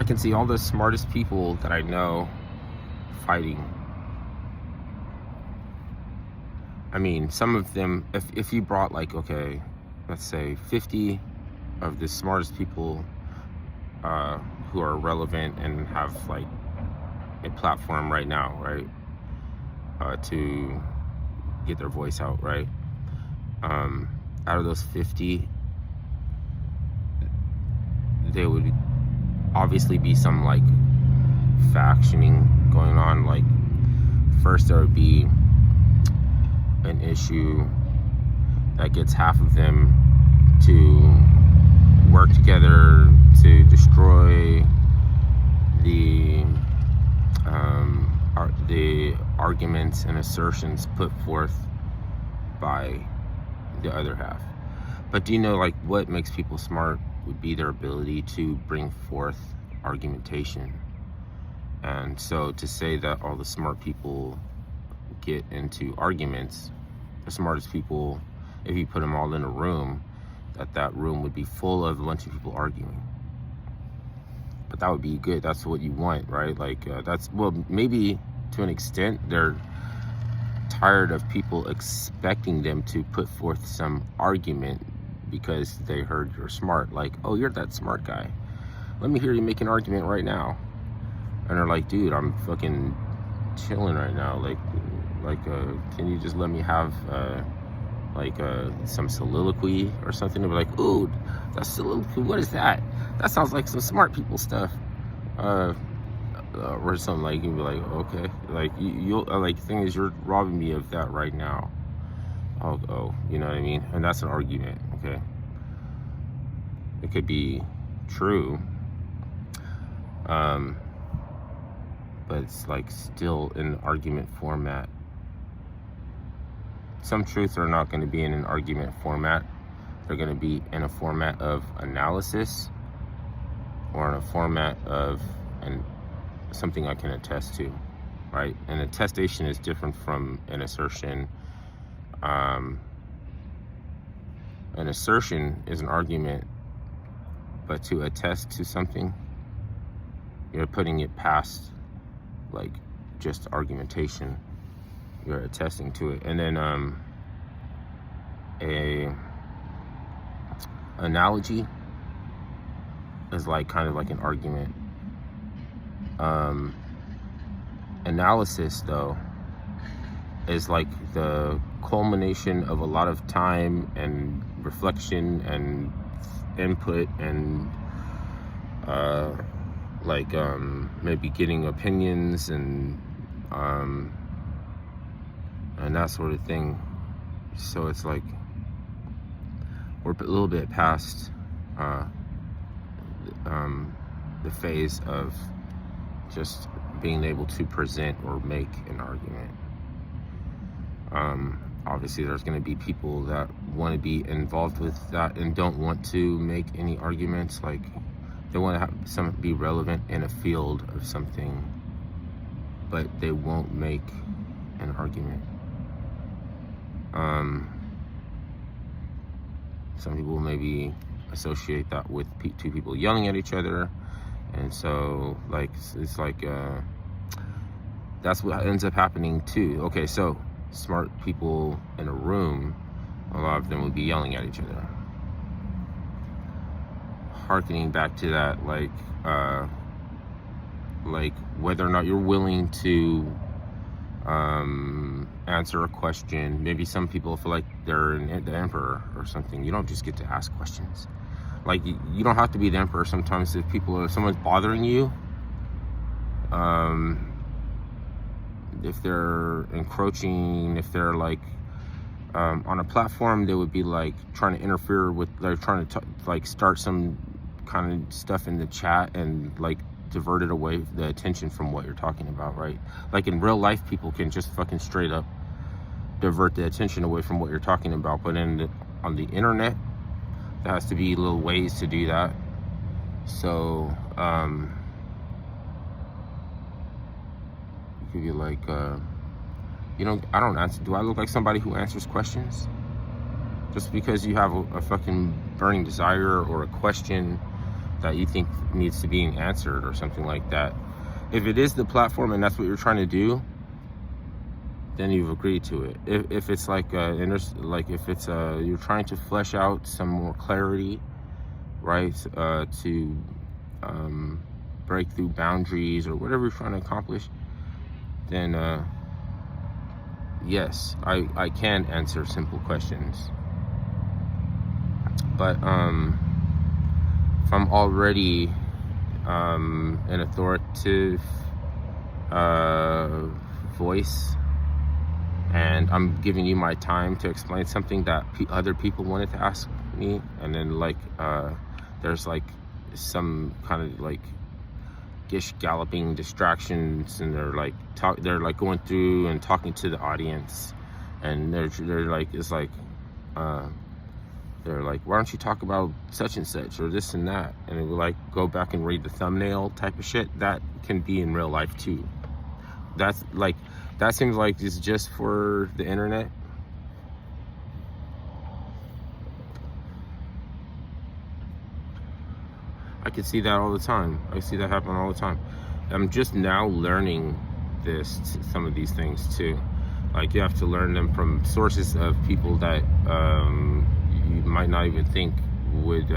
can see all the smartest people that I know fighting. I mean, some of them, if you brought like, okay, let's say 50 of the smartest people who are relevant and have like a platform right now, right, to get their voice out, right? Out of those 50, there would obviously be some like factioning going on. Like, first there would be an issue that gets half of them to work together to destroy the arguments and assertions put forth by the other half. But do you know, like, what makes people smart would be their ability to bring forth argumentation. And so to say that all the smart people get into arguments, the smartest people, if you put them all in a room, that room would be full of a bunch of people arguing. But that would be good. That's what you want, right? Like, that's, well, maybe to an extent they're tired of people expecting them to put forth some argument because they heard you're smart. Like, oh, you're that smart guy, let me hear you make an argument right now. And they're like, dude, I'm fucking chilling right now. Like, can you just let me have some soliloquy or something? To be like, ooh, that's soliloquy, what is that? That sounds like some smart people stuff. Or something. Like, you'd be like, okay, like, you'll like, the thing is, you're robbing me of that right now. Oh, you know what I mean? And that's an argument. Okay, it could be true, but it's like still in argument format. Some truths are not going to be in an argument format. They're going to be in a format of analysis, or in a format of something I can attest to, right? An attestation is different from an assertion. An assertion is an argument, but to attest to something, you're putting it past like just argumentation. You're attesting to it. And then a analogy is like kind of like an argument. Analysis, though, is like the culmination of a lot of time and reflection and input and maybe getting opinions and that sort of thing. So it's like we're a little bit past the phase of just being able to present or make an argument. Obviously there's going to be people that want to be involved with that and don't want to make any arguments. Like, they want to have some be relevant in a field of something, but they won't make an argument. Some people maybe associate that with two people yelling at each other, and so like it's like that's what ends up happening too. Okay, so smart people in a room, a lot of them would be yelling at each other. Harkening back to that, like whether or not you're willing to answer a question. Maybe some people feel like they're the emperor or something. You don't just get to ask questions. Like, you don't have to be the emperor. Sometimes if someone's bothering you, if they're encroaching, if they're like on a platform, they would be like trying to interfere with, they're trying to like start some kind of stuff in the chat and like divert it away, the attention from what you're talking about, right? Like in real life, people can just fucking straight up divert the attention away from what you're talking about, but on the internet, there has to be little ways to do that. So you could be like, you know, I don't answer. Do I look like somebody who answers questions? Just because you have a fucking burning desire or a question that you think needs to be answered or something like that. If it is the platform and that's what you're trying to do, then you've agreed to it. If it's like if it's you're trying to flesh out some more clarity, right, to break through boundaries or whatever you're trying to accomplish, then yes, I can answer simple questions. But if I'm already an authoritative voice, and I'm giving you my time to explain something that other people wanted to ask me, and then there's like some kind of like gish galloping distractions, and they're like going through and talking to the audience, and they're like, it's like they're like, why don't you talk about such and such or this and that, and it will like go back and read the thumbnail type of shit. That can be in real life too. That's like, that seems like it's just for the internet. I can see that all the time. I see that happen all the time. I'm just now learning some of these things too. Like, you have to learn them from sources of people that you might not even think would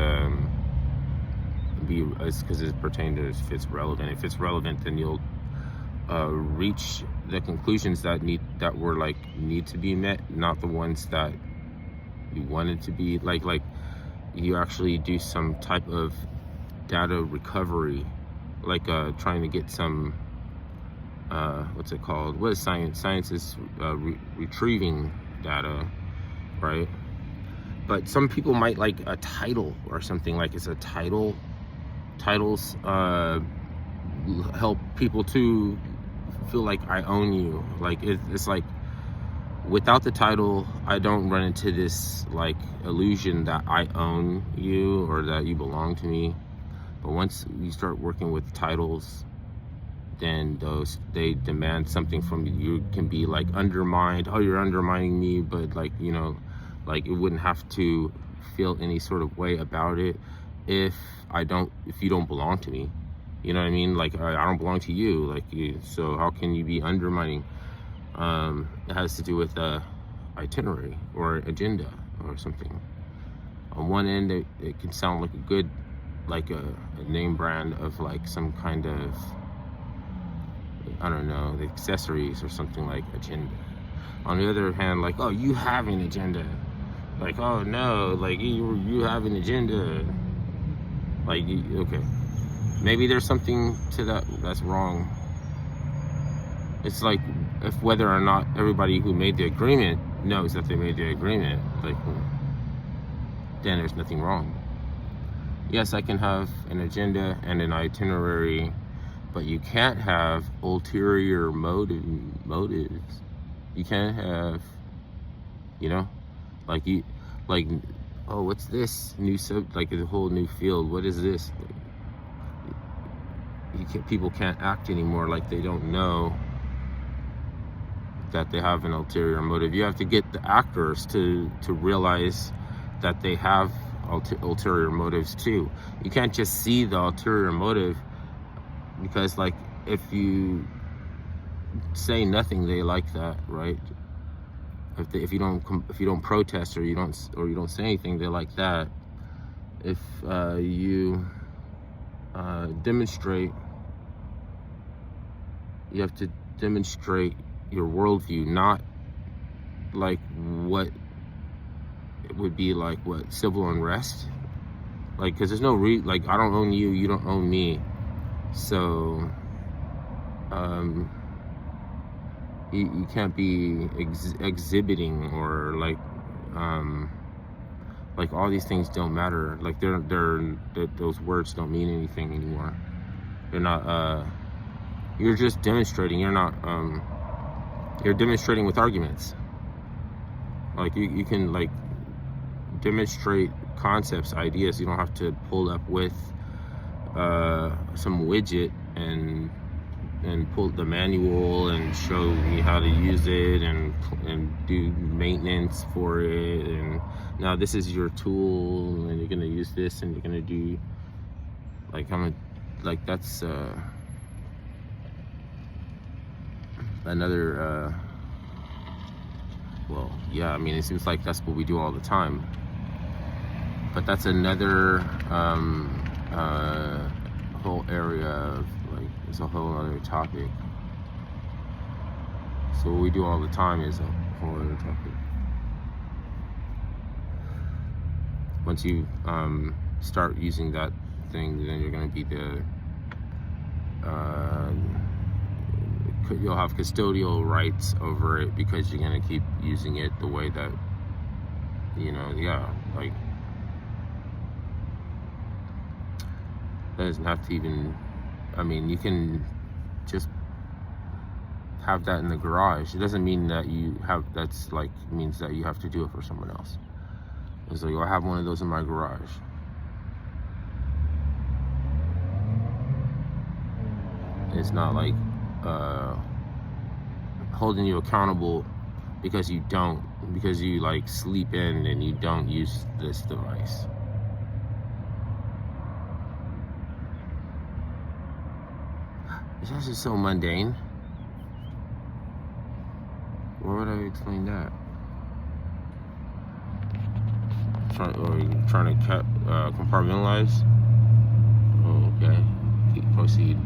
be, because it pertains to if it's relevant. If it's relevant, then you'll reach the conclusions that need to be met, not the ones that you wanted to be. Like you actually do some type of data recovery, like trying to get some what's it called? What is science? Science is retrieving data, right? But some people might like a title or something, like it's a title. Titles help people to feel like I own you. Like it's like, without the title, I don't run into this like illusion that I own you or that you belong to me. But once you start working with titles, then they demand something from you. You can be like undermined. Oh, you're undermining me, but like, you know, like it wouldn't have to feel any sort of way about it if you don't belong to me. You know what I mean? Like, I don't belong to you. Like, so how can you be undermining? It has to do with itinerary or agenda or something. On one end, it can sound like a good, like a name brand of like some kind of, I don't know, the accessories or something, like agenda. On the other hand, like, oh, you have an agenda. Like, oh no, like you have an agenda. Like, okay, maybe there's something to that's wrong. It's like, if whether or not everybody who made the agreement knows that they made the agreement, like, then there's nothing wrong. Yes, I can have an agenda and an itinerary, but you can't have ulterior motives. You can't have, you know, like oh, what's this new like a whole new field? What is this? People can't act anymore like they don't know that they have an ulterior motive. You have to get the actors to realize that they have ulterior motives too. You can't just see the ulterior motive, because like, if you say nothing, they like that, right? If you don't protest or you don't say anything, they like that. If you demonstrate, you have to demonstrate your worldview, not like what it would be like, what, civil unrest, like, because there's no like, I don't own you, you don't own me, so you can't be exhibiting or like all these things don't matter. Like, those words don't mean anything anymore. They're not you're just demonstrating. You're not you're demonstrating with arguments. Like, you can like demonstrate concepts, ideas. You don't have to pull up with some widget and pull the manual and show me how to use it and do maintenance for it, and now this is your tool and you're gonna use this and you're gonna do Like like that's another well, yeah, I mean, it seems like that's what we do all the time, but that's another whole area of, like, it's a whole other topic. So what we do all the time is a whole other topic. Once you start using that thing, then you're going to be the you'll have custodial rights over it, because you're going to keep using it the way that, you know, yeah, like, that doesn't have to even, I mean, you can just have that in the garage. It doesn't mean that you have, that's like, means that you have to do it for someone else. It's like, I have one of those in my garage. It's not like holding you accountable because you like sleep in and you don't use this device. It's just so mundane. Where would I explain that? Trying to compartmentalize. Oh, okay. Proceed.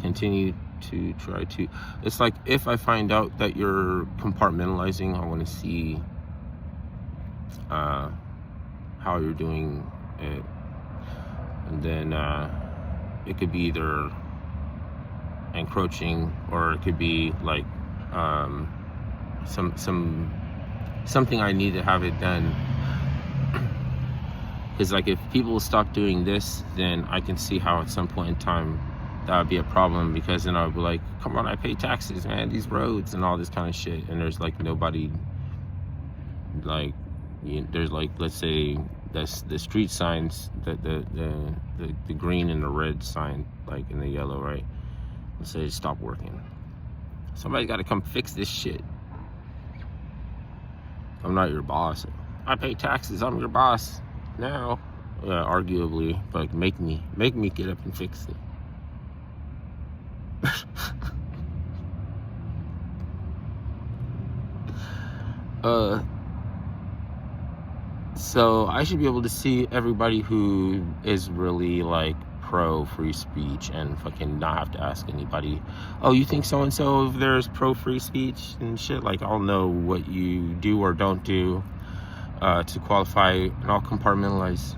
Continue to try to. It's like, if I find out that you're compartmentalizing, I want to see how you're doing it, and then it could be either encroaching, or it could be like something I need to have it done. Because, like, if people stop doing this, then I can see how at some point in time that would be a problem, because then I'll be like, come on, I pay taxes, man, these roads and all this kind of shit, and there's like nobody, like, there's like, let's say that's the street signs, the green and the red sign, like, in the yellow, right? Let's say stop working. Somebody got to come fix this shit. I'm not your boss. I pay taxes, I'm your boss now. Arguably, but make me get up and fix it. So I should be able to see everybody who is really like pro free speech and fucking not have to ask anybody, oh, you think so and so over there is pro free speech and shit. Like, I'll know what you do or don't do to qualify, and I'll compartmentalize.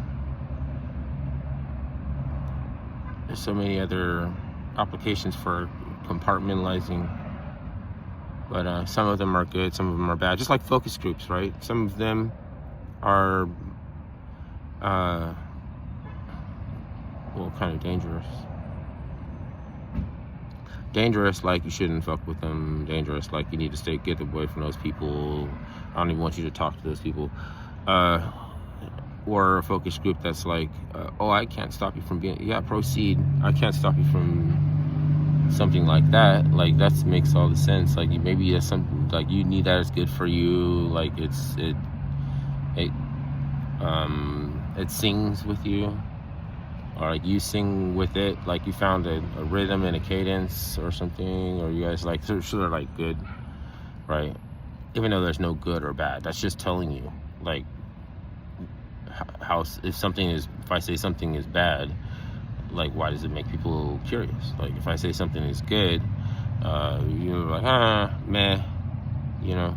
There's so many other applications for compartmentalizing, but some of them are good, some of them are bad. Just like focus groups, right? Some of them are well, kind of dangerous, like you shouldn't fuck with them. Dangerous, like you need to get away from those people. I don't even want you to talk to those people. Or a focus group that's like, oh, I can't stop you from being, yeah, proceed, I can't stop you from something like that. Like, that makes all the sense. Like, maybe it's something like you need that, it's good for you, like it sings with you, or like you sing with it, like you found a rhythm and a cadence or something, or you guys like, they're like good, right? Even though there's no good or bad, that's just telling you, like, how, if I say something is bad, like, why does it make people curious? Like, if I say something is good, you're like, meh, you know.